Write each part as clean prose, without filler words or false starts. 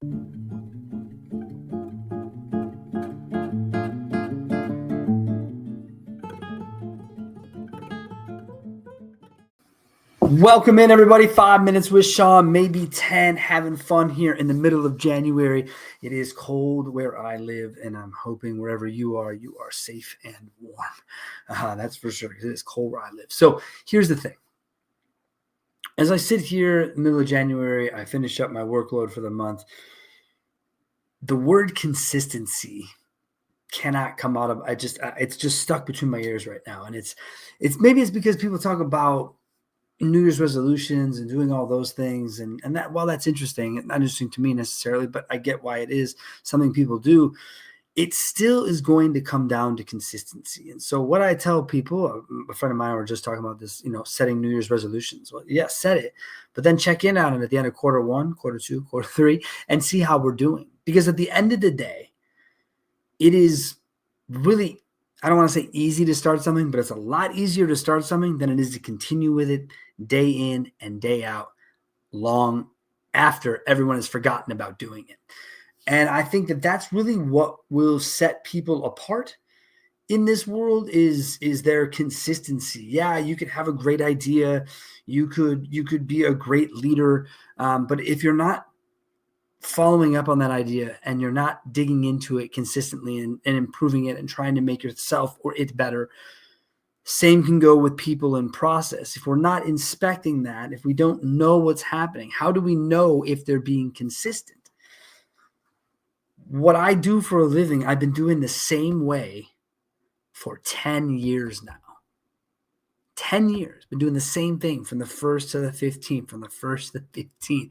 Welcome in, everybody. 5 minutes with Sean, maybe 10, having fun here in the middle of January. It is cold where I live, and I'm hoping wherever you are safe and warm. That's for sure, because it is cold where I live. So here's the thing. As I sit here in the middle of January, I finish up my workload for the month. The word consistency cannot come out of, it's just stuck between my ears right now. And it's maybe it's because people talk about New Year's resolutions and doing all those things. And that, while that's interesting, not interesting to me necessarily, but I get why it is something people do. It still is going to come down to consistency. And so what I tell people, a friend of mine were just talking about this, setting New Year's resolutions. Well, yeah, set it, but then check in on it at the end of quarter one, quarter two, quarter three, and see how we're doing. Because at the end of the day, it is really, I don't want to say easy to start something, but it's a lot easier to start something than it is to continue with it day in and day out, long after everyone has forgotten about doing it. And I think that that's really what will set people apart in this world is their consistency. Yeah, you could have a great idea. You could be a great leader. But if you're not following up on that idea and you're not digging into it consistently and improving it and trying to make yourself or it better, same can go with people and process. If we're not inspecting that, if we don't know what's happening, how do we know if they're being consistent? What I do for a living, I've been doing the same way for 10 years now. 10 years, been doing the same thing from the 1st to the 15th, from the 1st to the 15th.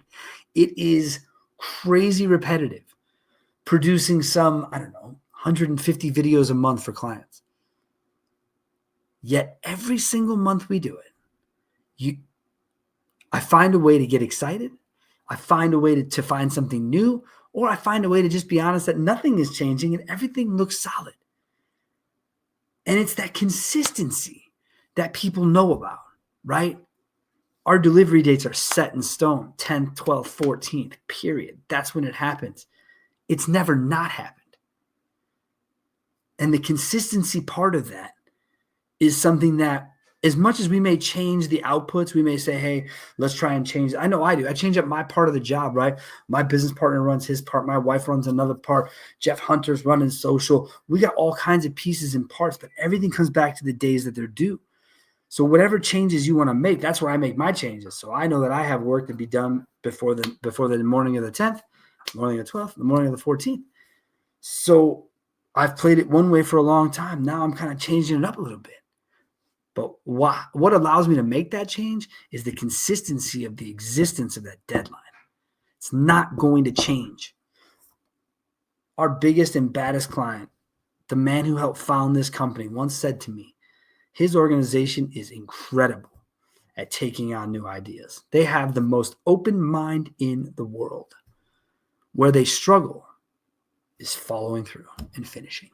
It is crazy repetitive, producing some, 150 videos a month for clients. Yet every single month we do it, I find a way to get excited. I find a way to find something new, or I find a way to just be honest that nothing is changing and everything looks solid. And it's that consistency that people know about, right? Our delivery dates are set in stone, 10th, 12th, 14th, period. That's when it happens. It's never not happened. And the consistency part of that is something that, as much as we may change the outputs, we may say, hey, let's try and change. I know I do. I change up my part of the job, right? My business partner runs his part. My wife runs another part. Jeff Hunter's running social. We got all kinds of pieces and parts, but everything comes back to the days that they're due. So whatever changes you want to make, that's where I make my changes. So I know that I have work to be done before the morning of the 10th, morning of the 12th, the morning of the 14th. So I've played it one way for a long time. Now I'm kind of changing it up a little bit. But what allows me to make that change is the consistency of the existence of that deadline. It's not going to change. Our biggest and baddest client, the man who helped found this company, once said to me, his organization is incredible at taking on new ideas. They have the most open mind in the world. Where they struggle is following through and finishing.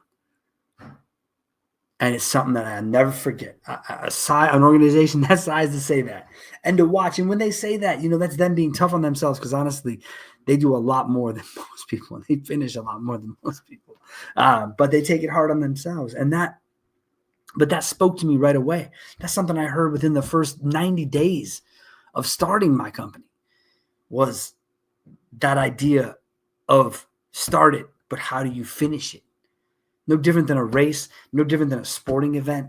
And it's something that I'll never forget. An organization that size to say that and to watch. And when they say that, that's them being tough on themselves, because honestly, they do a lot more than most people. And they finish a lot more than most people. But they take it hard on themselves. But that spoke to me right away. That's something I heard within the first 90 days of starting my company, was that idea of start it, but how do you finish it? No different than a race, no different than a sporting event.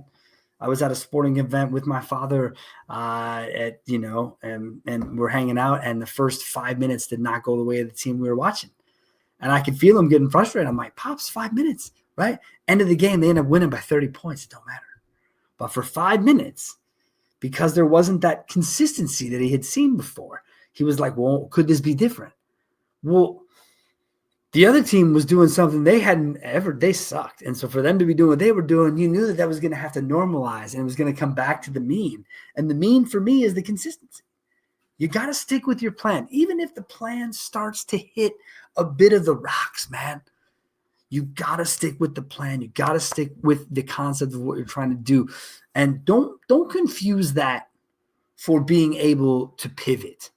I was at a sporting event with my father and we're hanging out, and the first 5 minutes did not go the way of the team we were watching. And I could feel him getting frustrated. I'm like, Pops, 5 minutes, right? End of the game, they end up winning by 30 points. It don't matter. But for 5 minutes, because there wasn't that consistency that he had seen before, he was like, well, could this be different? Well, the other team was doing something they sucked. And so for them to be doing what they were doing, you knew that was going to have to normalize, and it was going to come back to the mean. And the mean for me is the consistency. You got to stick with your plan. Even if the plan starts to hit a bit of the rocks, man, you got to stick with the plan. You got to stick with the concept of what you're trying to do. And don't confuse that for being able to pivot.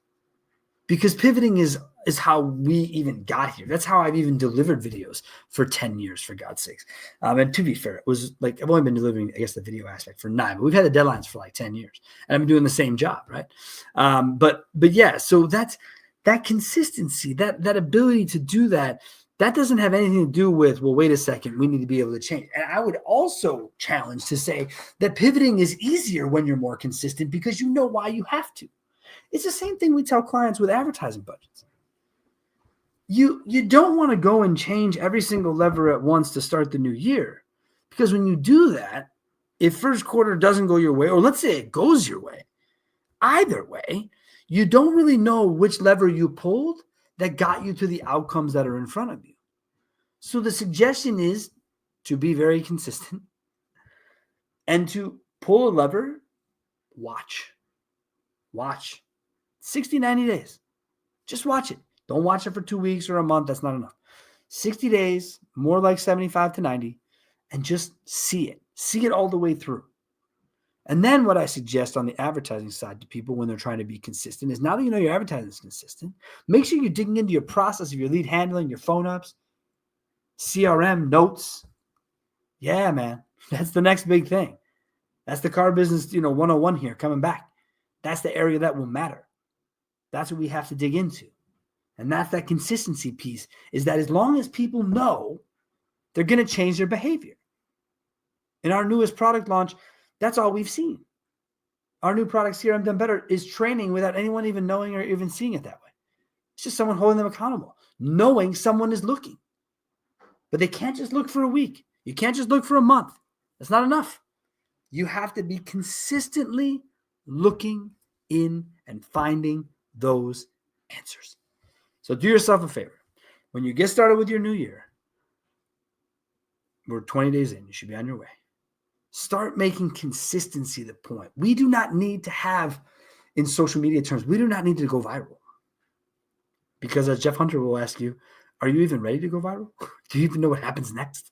Because pivoting is is how we even got here. That's how I've even delivered videos for 10 years, for God's sakes. And to be fair, it was like I've only been delivering, I guess, the video aspect for 9, but we've had the deadlines for like 10 years, and I've been doing the same job, right? But yeah, so that's that consistency, that ability to do that. That doesn't have anything to do with, well, wait a second, we need to be able to change. And I would also challenge to say that pivoting is easier when you're more consistent because you know why you have to. It's the same thing we tell clients with advertising budgets. You don't want to go and change every single lever at once to start the new year, because when you do that, if first quarter doesn't go your way, or let's say it goes your way, either way, you don't really know which lever you pulled that got you to the outcomes that are in front of you. So the suggestion is to be very consistent and to pull a lever, watch 60, 90 days. Just watch it. Don't watch it for 2 weeks or a month. That's not enough. 60 days, more like 75 to 90, and just see it. See it all the way through. And then what I suggest on the advertising side to people when they're trying to be consistent is, now that you know your advertising is consistent, make sure you're digging into your process of your lead handling, your phone ups, CRM, notes. Yeah, man, that's the next big thing. That's the car business, 101 here coming back. That's the area that will matter. That's what we have to dig into. And that's that consistency piece, is that as long as people know, they're going to change their behavior. In our newest product launch, that's all we've seen. Our new product, CRM Done Better, is training without anyone even knowing or even seeing it that way. It's just someone holding them accountable, knowing someone is looking. But they can't just look for a week. You can't just look for a month. That's not enough. You have to be consistently looking in and finding those answers. So do yourself a favor. When you get started with your new year, we're 20 days in. You should be on your way. Start making consistency the point. We do not need to have, in social media terms, we do not need to go viral. Because as Jeff Hunter will ask you, are you even ready to go viral? Do you even know what happens next?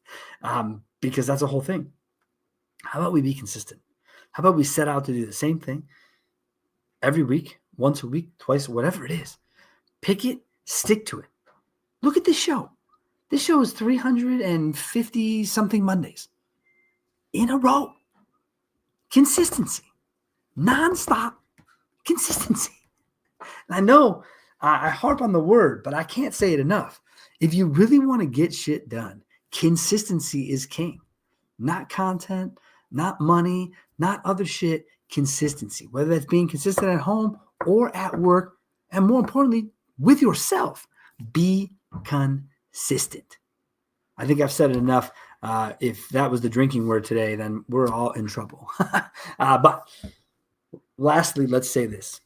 Because that's a whole thing. How about we be consistent? How about we set out to do the same thing every week, once a week, twice, whatever it is. Pick it, stick to it. Look at this show. This show is 350 something Mondays in a row. Consistency, nonstop consistency. And I know I harp on the word, but I can't say it enough. If you really want to get shit done, consistency is king. Not content, not money, not other shit. Consistency, whether that's being consistent at home or at work, and more importantly, with yourself. Be consistent. I think I've said it enough. If that was the drinking word today, then we're all in trouble. But lastly, let's say this.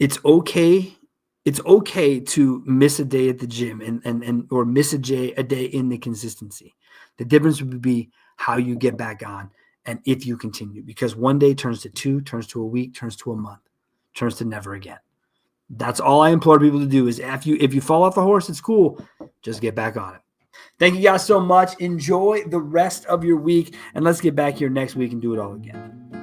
It's okay. It's okay to miss a day at the gym and or miss a day in the consistency. The difference would be how you get back on and if you continue, because one day turns to 2, turns to a week, turns to a month, turns to never again. That's all I implore people to do is if you fall off the horse at school, just get back on it. Thank you guys so much. Enjoy the rest of your week, and let's get back here next week and do it all again.